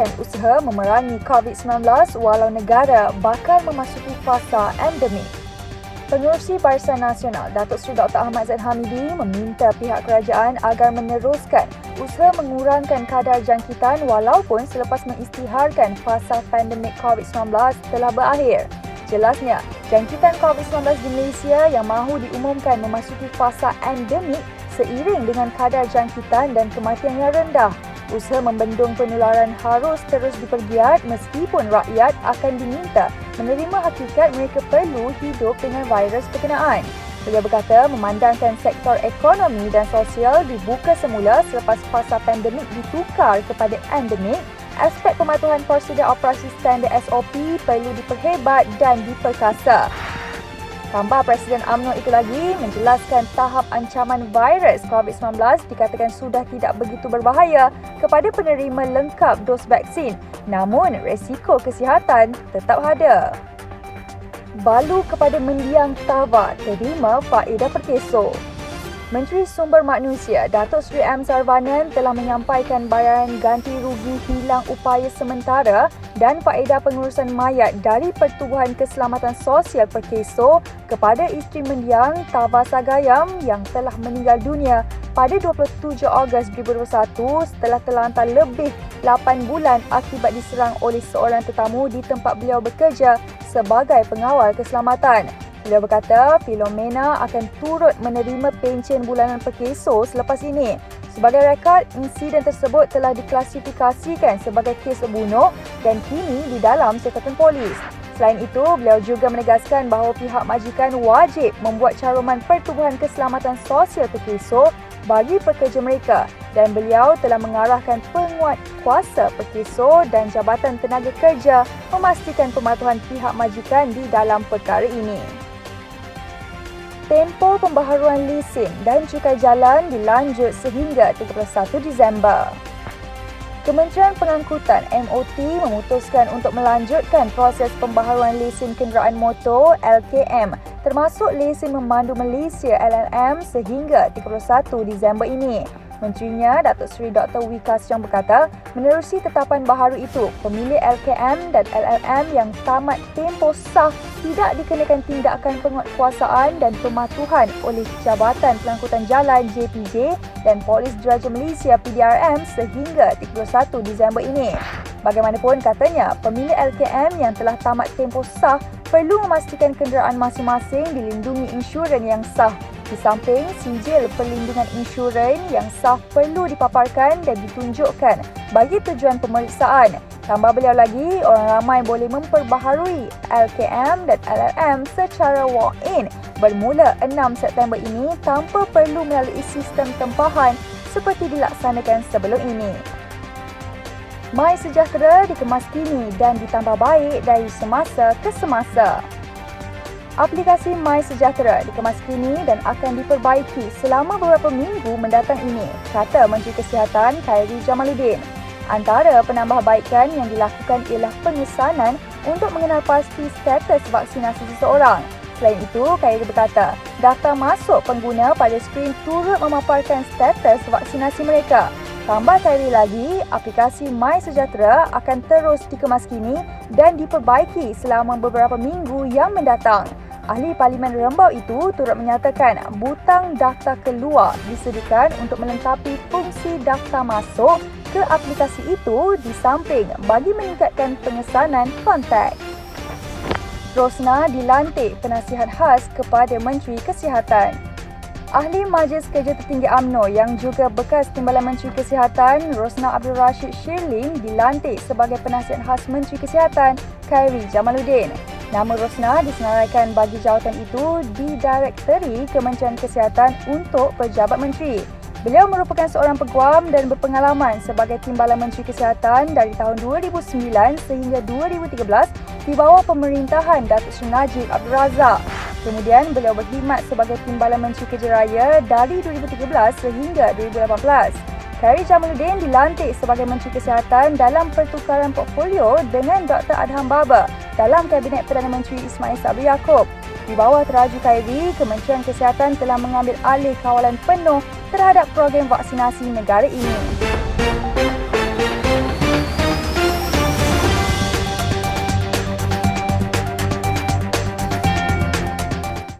meneruskan usaha memerangi COVID-19 walau negara bakal memasuki fasa endemik. Pengerusi Barisan Nasional Datuk Seri Dr. Ahmad Zaid Hamidi meminta pihak kerajaan agar meneruskan usaha mengurangkan kadar jangkitan walaupun selepas mengisytiharkan fasa pandemik COVID-19 telah berakhir. Jelasnya, jangkitan COVID-19 di Malaysia yang mahu diumumkan memasuki fasa endemik seiring dengan kadar jangkitan dan kematian yang rendah. Usaha membendung penularan harus terus dipergiat meskipun rakyat akan diminta menerima hakikat mereka perlu hidup dengan virus berkenaan. Beliau berkata memandangkan sektor ekonomi dan sosial dibuka semula selepas fasa pandemik ditukar kepada endemik, aspek pematuhan prosedur operasi standard SOP perlu diperhebat dan diperkasa. Tambah Presiden UMNO itu lagi menjelaskan tahap ancaman virus COVID-19 dikatakan sudah tidak begitu berbahaya kepada penerima lengkap dos vaksin, namun resiko kesihatan tetap ada. Balu kepada mendiang Tava terima faedah perkeso. Menteri Sumber Manusia Datuk Seri M. Sarvanan telah menyampaikan bayaran ganti rugi hilang upaya sementara dan faedah pengurusan mayat dari Pertubuhan Keselamatan Sosial Perkeso kepada isteri mendiang Tava Sagayam yang telah meninggal dunia pada 27 Ogos 2021 setelah terlantar lebih 8 bulan akibat diserang oleh seorang tetamu di tempat beliau bekerja sebagai pengawal keselamatan. Beliau berkata Filomena akan turut menerima pencen bulanan perkeso selepas ini. Sebagai rekod, insiden tersebut telah diklasifikasikan sebagai kes bunuh dan kini di dalam siasatan polis. Selain itu, beliau juga menegaskan bahawa pihak majikan wajib membuat caruman Pertubuhan Keselamatan Sosial Perkeso bagi pekerja mereka dan beliau telah mengarahkan penguatkuasa Perkeso dan Jabatan Tenaga Kerja memastikan pematuhan pihak majikan di dalam perkara ini. Tempoh pembaharuan lesen dan cukai jalan dilanjut sehingga 31 Disember. Kementerian Pengangkutan MOT memutuskan untuk melanjutkan proses pembaharuan lesen kenderaan motor LKM termasuk lesen memandu Malaysia LLM sehingga 31 Disember ini. Menterinya Datuk Seri Dr. Wee-Ka Siong berkata, menerusi tetapan baharu itu, pemilik LKM dan LLM yang tamat tempoh sah tidak dikenakan tindakan penguatkuasaan dan pematuhan oleh Jabatan Pengangkutan Jalan JPJ dan Polis Diraja Malaysia PDRM sehingga 31 Disember ini. Bagaimanapun katanya, pemilik LKM yang telah tamat tempoh sah perlu memastikan kenderaan masing-masing dilindungi insurans yang sah. Di samping, sijil perlindungan insurans yang sah perlu dipaparkan dan ditunjukkan bagi tujuan pemeriksaan. Tambah beliau lagi, orang ramai boleh memperbaharui LKM dan LLM secara walk-in bermula 6 September ini tanpa perlu melalui sistem tempahan seperti dilaksanakan sebelum ini. MySejahtera dikemas kini dan ditambah baik dari semasa ke semasa. Aplikasi MySejahtera dikemas kini dan akan diperbaiki selama beberapa minggu mendatang ini, kata Menteri Kesihatan Khairy Jamaluddin. Antara penambahbaikan yang dilakukan ialah pengesanan untuk mengenal pasti status vaksinasi seseorang. Selain itu, Khairy berkata, daftar masuk pengguna pada skrin turut memaparkan status vaksinasi mereka. Tambah Khairy lagi, aplikasi MySejahtera akan terus dikemas kini dan diperbaiki selama beberapa minggu yang mendatang. Ahli Parlimen Rembau itu turut menyatakan butang daftar keluar disediakan untuk melengkapi fungsi daftar masuk ke aplikasi itu di samping bagi meningkatkan pengesanan kontak. Rosna dilantik penasihat khas kepada Menteri Kesihatan. Ahli Majlis Kerja Tertinggi UMNO yang juga bekas Timbalan Menteri Kesihatan Rosna Abdul Rashid Shirlin dilantik sebagai penasihat khas Menteri Kesihatan Khairy Jamaluddin. Nama Rosna disenaraikan bagi jawatan itu di Direktori Kementerian Kesihatan untuk pejabat menteri. Beliau merupakan seorang peguam dan berpengalaman sebagai Timbalan Menteri Kesihatan dari tahun 2009 sehingga 2013 di bawah pemerintahan Datuk Seri Najib Abdul Razak. Kemudian beliau berkhidmat sebagai Timbalan Menteri Kerja Raya dari 2013 sehingga 2018. Khairy Jamaluddin dilantik sebagai Menteri Kesihatan dalam pertukaran portfolio dengan Dr. Adham Baba dalam Kabinet Perdana Menteri Ismail Sabri Yaakob. Di bawah teraju Khairy, Kementerian Kesihatan telah mengambil alih kawalan penuh terhadap program vaksinasi negara ini.